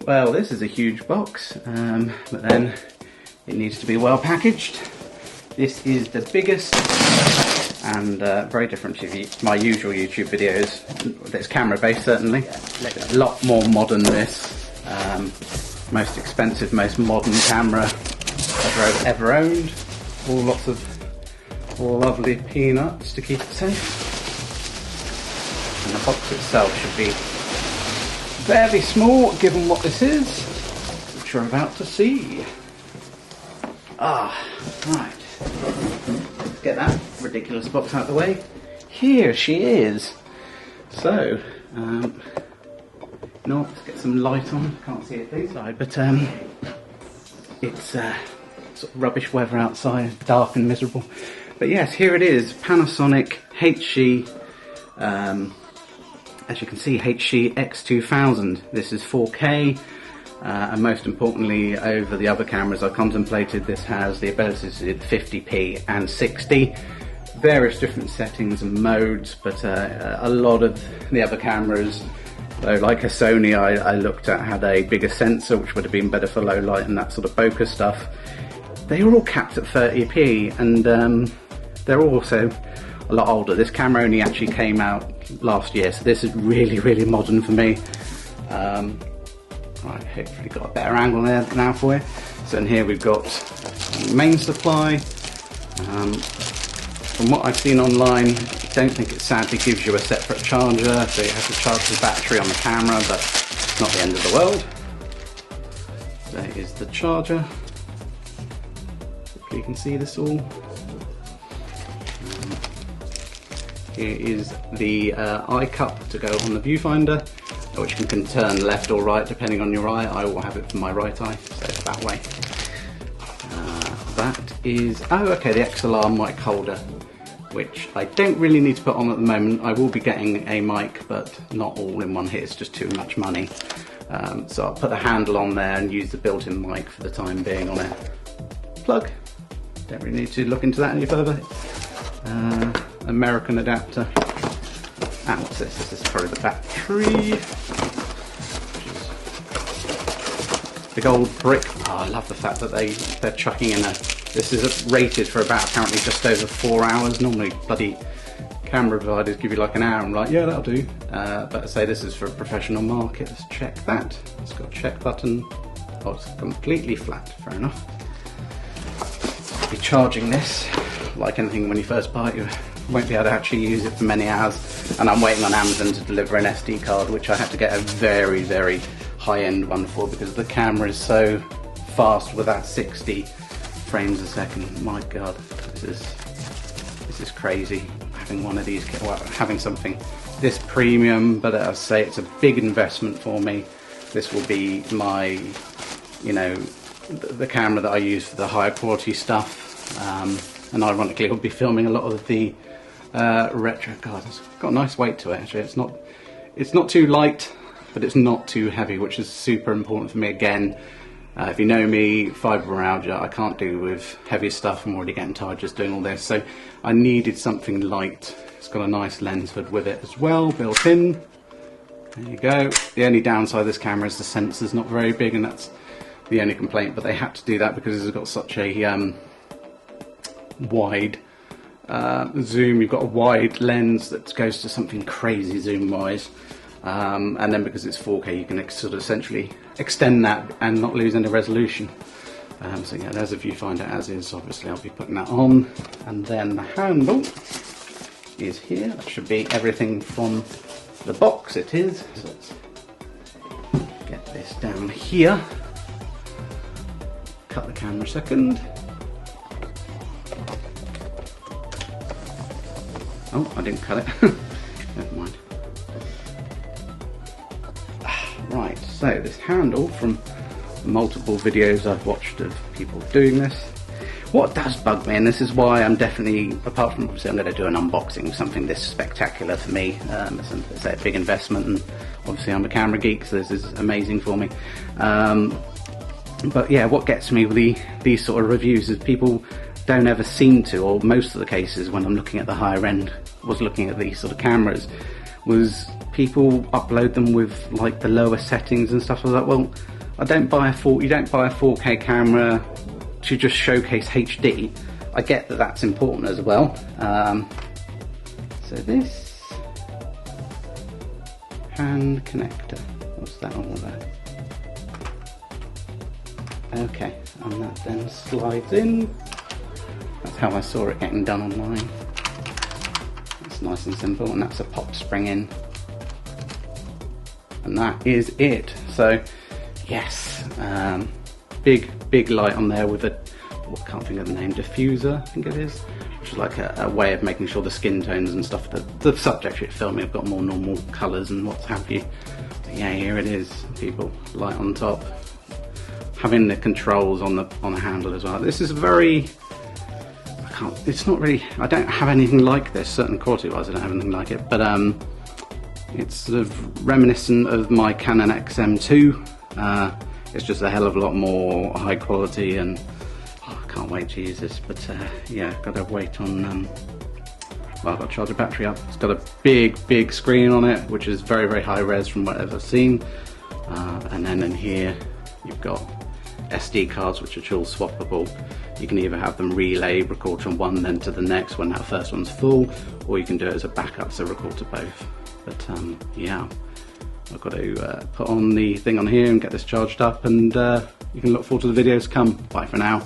Well, this is a huge box, but then it needs to be well packaged. This is the biggest and very different to my usual YouTube videos. It's camera based certainly. A lot more modern this. Most expensive, most modern camera I've ever owned. All lots of lovely peanuts to keep it safe. And the box itself should be fairly small given what this is, which you're about to see. Right. Let's get that ridiculous box out of the way. Here she is. So, let's get some light on. Can't see it this side, but it's sort of rubbish weather outside, dark and miserable. But yes, here it is, Panasonic HC, as you can see, HC X2000. This is 4K, and most importantly, over the other cameras I contemplated, this has the ability to do 50p and 60. Various different settings and modes, but a lot of the other cameras, though, like a Sony I looked at, had a bigger sensor, which would have been better for low light and that sort of bokeh stuff. They were all capped at 30p, and they're also a lot older. This camera only actually came out last year, so this is really, really modern for me. Right, hopefully got a better angle there now for you. So in here we've got main supply. From what I've seen online, I don't think it sadly gives you a separate charger, so you have to charge the battery on the camera, but it's not the end of the world. There is the charger. Hopefully you can see this all. Here is the eye cup to go on the viewfinder, which you can turn left or right depending on your eye. I will have it for my right eye, so it's that way. That is, the XLR mic holder, which I don't really need to put on at the moment. I will be getting a mic, but not all in one hit, it's just too much money. So I'll put the handle on there and use the built-in mic for the time being on it. Plug, don't really need to look into that any further. American adapter. And what's this? This is probably the battery. Big old brick. Oh, I love the fact that they're chucking in a. This is rated for about apparently just over 4 hours. Normally, bloody camera providers give you like an hour. I'm like, yeah, that'll do. But I say this is for a professional market. Let's check that. It's got a check button. Oh, it's completely flat. Fair enough. I'll be charging this like anything when you first buy it. You won't be able to actually use it for many hours. And I'm waiting on Amazon to deliver an SD card, which I have to get a very, very high-end one for because the camera is so fast with that 60 frames a second. My God, this is crazy. Having one of these, well, having something this premium, but as I say, it's a big investment for me. This will be my, the camera that I use for the higher quality stuff. And ironically, I'll be filming a lot of the retro. God, it's got a nice weight to it. Actually, it's not too light, but it's not too heavy, which is super important for me. Again, if you know me, fibromyalgia, I can't do with heavy stuff. I'm already getting tired just doing all this, so I needed something light. It's got a nice lens hood with it as well, built in. There you go. The only downside of this camera is the sensor's not very big, and that's the only complaint. But they had to do that because it's got such a wide zoom. You've got a wide lens that goes to something crazy zoom wise, and then because it's 4K you can sort of essentially extend that and not lose any resolution. So yeah, there's a viewfinder as is. Obviously I'll be putting that on, and then the handle is here. That should be everything from the box. It is. So let's get this down here, cut the camera a second. Oh, I didn't cut it. Never mind. Right, so this handle, from multiple videos I've watched of people doing this, what does bug me, and this is why I'm definitely, apart from obviously I'm going to do an unboxing of something this spectacular for me, it's a big investment, and obviously I'm a camera geek, so this is amazing for me. But yeah, what gets me with these sort of reviews is people don't ever seem to, or most of the cases when I'm looking at the higher end, was looking at these sort of cameras, was people upload them with like the lower settings and stuff. I was like, well, you don't buy a 4K camera to just showcase HD. I get that that's important as well. So this hand connector, what's that all about? Okay, and that then slides in. That's how I saw it getting done online. It's nice and simple, and that's a pop spring in. And that is it. So yes, big light on there with a, I can't think of the name, diffuser I think it is, which is like a way of making sure the skin tones and stuff that the subjects you're filming have got more normal colours and what have you. But yeah, here it is, people, light on top, having the controls on the handle as well. This is very, it's not really, I don't have anything like this, certain quality wise I don't have anything like it, but it's sort of reminiscent of my Canon XM2. It's just a hell of a lot more high quality, and I can't wait to use this. But yeah, got to wait on, well, I've got to charge the battery up. It's got a big screen on it, which is very high res from what I've seen. And then in here, you've got SD cards, which are dual swappable. You can either have them relay, record from one then to the next when that first one's full, or you can do it as a backup, so record to both. But yeah, I've got to put on the thing on here and get this charged up, and you can look forward to the videos to come. Bye for now.